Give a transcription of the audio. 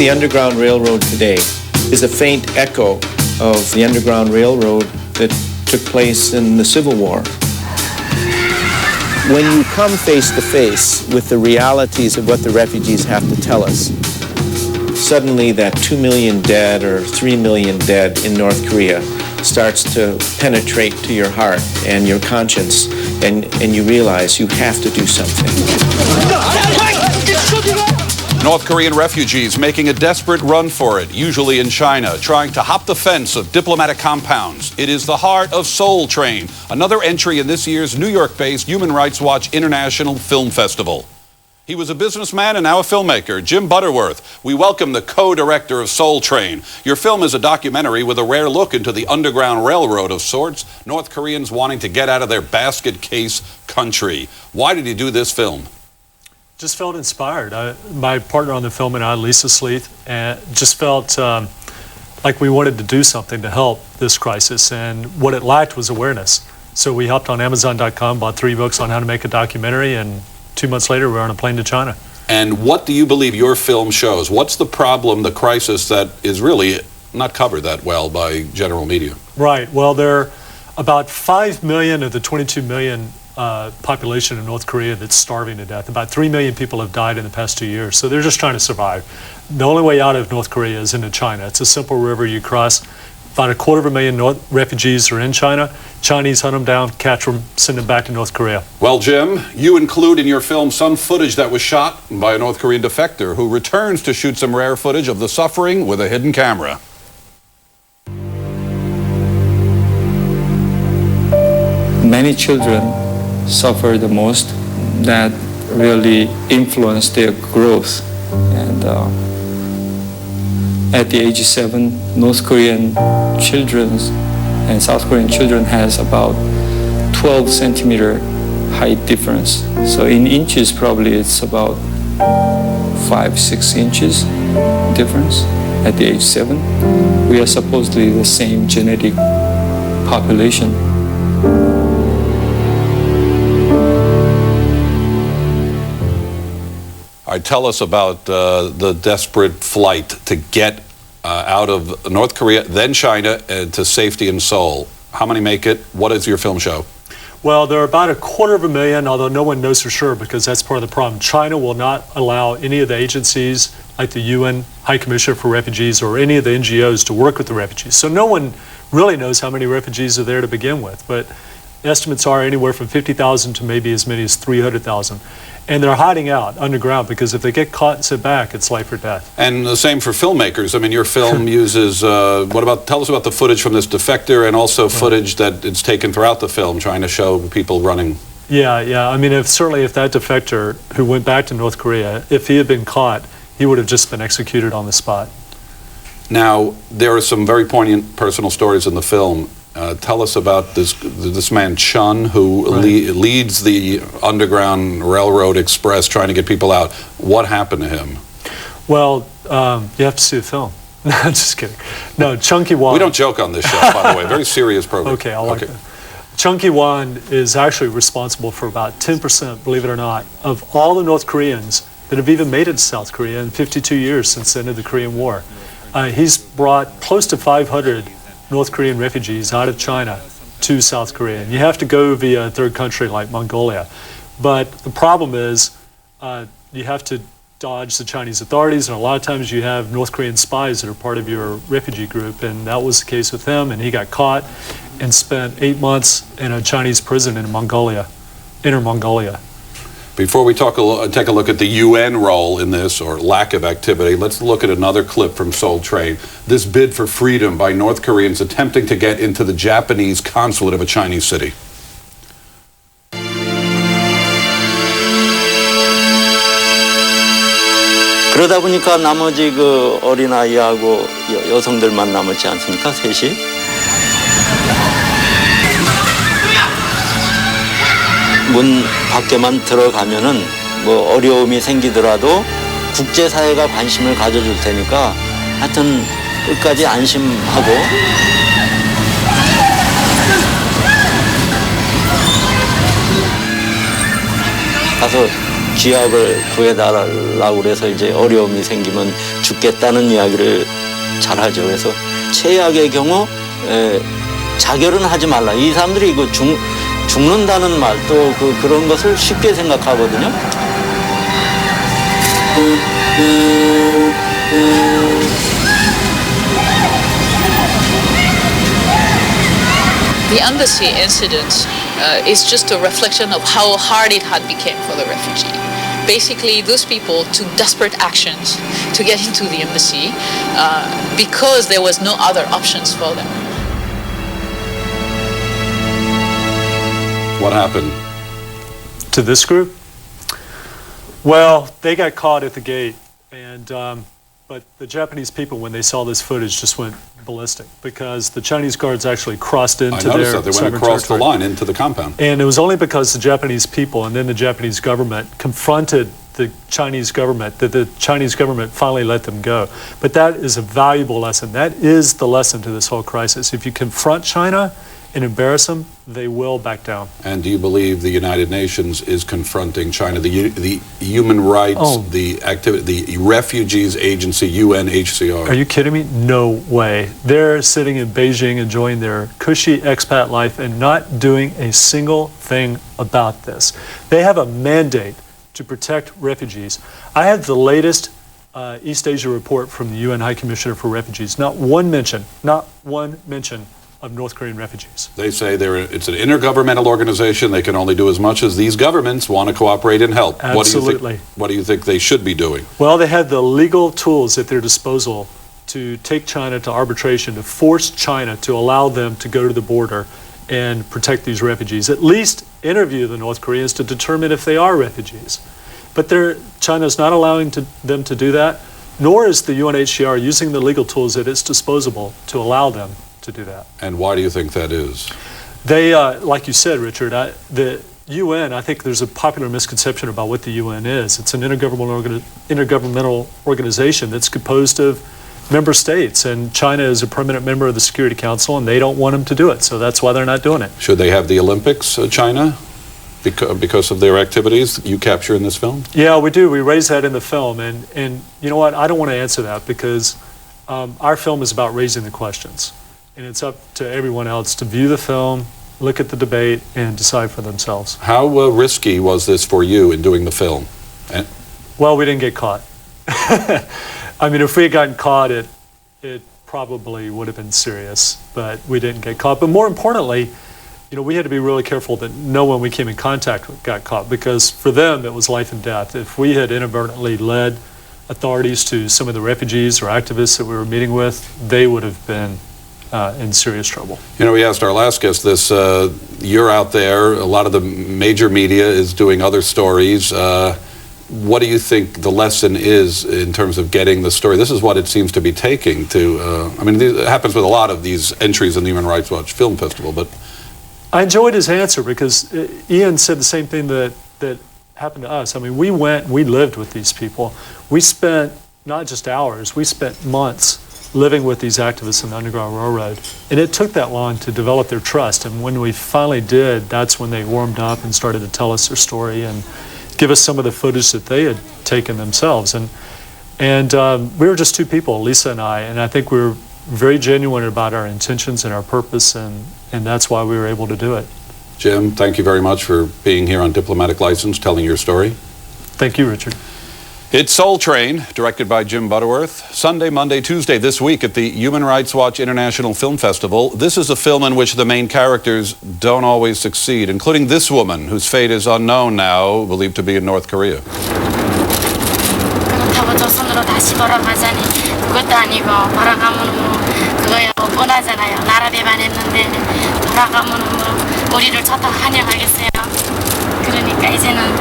The Underground Railroad today is a faint echo of the Underground Railroad that took place in the Civil War. When you come face to face with the realities of what the refugees have to tell us, suddenly that 2 million dead or 3 million dead in North Korea starts to penetrate to your heart and your conscience, and you realize you have to do something. North Korean refugees making a desperate run for it, usually in China, trying to hop the fence of diplomatic compounds. It is the heart of Soul Train, another entry in this year's New York-based Human Rights Watch International Film Festival. He was a businessman and now a filmmaker, Jim Butterworth. We welcome the co-director of Soul Train. Your film is a documentary with a rare look into the Underground Railroad of sorts, North Koreans wanting to get out of their basket case country. Why did you do this film? Just felt inspired. My partner on the film and I, Lisa Sleeth, just felt like we wanted to do something to help this crisis, and what it lacked was awareness. So we hopped on Amazon.com, bought 3 books on how to make a documentary, and 2 months later we were on a plane to China. And what do you believe your film shows? What's the problem, the crisis that is really not covered that well by general media? Right. Well, there are about 5 million of the 22 million population in North Korea that's starving to death. About 3 million people have died in the past 2 years, so they're just trying to survive. The only way out of North Korea is into China. It's a simple river you cross. About 250,000 refugees are in China. Chinese hunt them down, catch them, send them back to North Korea. Well, Jim, you include in your film some footage that was shot by a North Korean defector who returns to shoot some rare footage of the suffering with a hidden camera. Many children suffer the most. That really influenced their growth. And at the age of 7, North Korean children and South Korean children has about 12 centimeter height difference. So in inches, probably it's about 5-6 inches difference at the age 7. We are supposedly the same genetic population. All right, tell us about the desperate flight to get out of North Korea, then China, and to safety in Seoul. How many make it? What does your film show? Well, there are about 250,000, although no one knows for sure because that's part of the problem. China will not allow any of the agencies like the UN High Commissioner for Refugees or any of the NGOs to work with the refugees. So no one really knows how many refugees are there to begin with, but estimates are anywhere from 50,000 to maybe as many as 300,000. And they're hiding out underground because if they get caught and sent back, it's life or death. And the same for filmmakers. I mean, your film uses, tell us about the footage from this defector and also footage that it's taken throughout the film, trying to show people running. Yeah. I mean, certainly if that defector who went back to North Korea, if he had been caught, he would have just been executed on the spot. Now, there are some very poignant personal stories in the film. Tell us about this man Chun, who leads the Underground Railroad Express trying to get people out. What happened to him? Well, you have to see the film. No, I'm just kidding. No, Chunky Wan. We don't joke on this show, by the way. Very serious program. Okay, I like that. Chunky Wan is actually responsible for about 10%, believe it or not, of all the North Koreans that have even made it to South Korea in 52 years since the end of the Korean War. He's brought close to 500 North Korean refugees out of China to South Korea. And you have to go via a third country like Mongolia. But the problem is you have to dodge the Chinese authorities, and a lot of times you have North Korean spies that are part of your refugee group, and that was the case with him, and he got caught and spent 8 months in a Chinese prison in Mongolia, Inner Mongolia. Before we take a look at the UN role in this, or lack of activity, let's look at another clip from Soul Train. This bid for freedom by North Koreans attempting to get into the Japanese consulate of a Chinese city. 그러다 보니까 나머지 그 어린아이하고 여성들만 남았지 않습니까? 셋이. 문 밖에만 들어가면은 뭐 어려움이 생기더라도 국제사회가 관심을 가져줄 테니까 하여튼 끝까지 안심하고 가서 쥐약을 구해달라고 그래서 이제 어려움이 생기면 죽겠다는 이야기를 잘 하죠. 그래서 최악의 경우 자결은 하지 말라. 이 사람들이 그 죽는다는 말 또 그런 것을 쉽게 생각하거든요. The embassy incident is just a reflection of how hard it had become for the refugee. Basically, those people took desperate actions to get into the embassy because there was no other options for them. What happened? To this group? Well, they got caught at the gate, and but the Japanese people, when they saw this footage, just went ballistic because the Chinese guards actually crossed into their I noticed that they went across the line into the compound. And it was only because the Japanese people and then the Japanese government confronted the Chinese government that the Chinese government finally let them go. But that is a valuable lesson. That is the lesson to this whole crisis. If you confront China and embarrass them, they will back down. And do you believe the United Nations is confronting China, the human rights, the refugees agency, UNHCR? Are you kidding me? No way. They're sitting in Beijing enjoying their cushy expat life and not doing a single thing about this. They have a mandate to protect refugees. I have the latest East Asia report from the UN High Commissioner for Refugees. Not one mention of North Korean refugees. They say it's an intergovernmental organization. They can only do as much as these governments want to cooperate and help. Absolutely. What do you think they should be doing? Well, they have the legal tools at their disposal to take China to arbitration, to force China to allow them to go to the border and protect these refugees. At least interview the North Koreans to determine if they are refugees. But China's not allowing them to do that, nor is the UNHCR using the legal tools at its disposal to allow them to do that. And why do you think that is? They, like you said, Richard, the UN, I think there's a popular misconception about what the UN is. It's an intergovernmental organization that's composed of member states, and China is a permanent member of the Security Council, and they don't want them to do it, so that's why they're not doing it. Should they have the Olympics, China, because of their activities you capture in this film? Yeah, we do. We raise that in the film, and you know what? I don't want to answer that because our film is about raising the questions. And it's up to everyone else to view the film, look at the debate, and decide for themselves. How risky was this for you in doing the film? Well, we didn't get caught. I mean, if we had gotten caught, it probably would have been serious, but we didn't get caught. But more importantly, we had to be really careful that no one we came in contact with got caught, because for them, it was life and death. If we had inadvertently led authorities to some of the refugees or activists that we were meeting with, they would have been in serious trouble. We asked our last guest this. You're out there. A lot of the major media is doing other stories. What do you think the lesson is in terms of getting the story? This is what it seems to be taking to, it happens with a lot of these entries in the Human Rights Watch Film Festival, but... I enjoyed his answer because Ian said the same thing that happened to us. I mean, we lived with these people. We spent not just hours, we spent months living with these activists in the Underground Railroad. And it took that long to develop their trust. And when we finally did, that's when they warmed up and started to tell us their story and give us some of the footage that they had taken themselves. And we were just two people, Lisa and I think we were very genuine about our intentions and our purpose, and that's why we were able to do it. Jim, thank you very much for being here on Diplomatic License, telling your story. Thank you, Richard. It's Soul Train, directed by Jim Butterworth. Sunday, Monday, Tuesday this week at the Human Rights Watch International Film Festival. This is a film in which the main characters don't always succeed, including this woman, whose fate is unknown now, believed to be in North Korea. 그렇다고 조선으로 다시 돌아가자니 그것도 아니고 돌아가면 그거야 뻔하잖아요. 나라 배반했는데 돌아가면 우리를 좋다고 환영하겠어요. 그러니까 이제는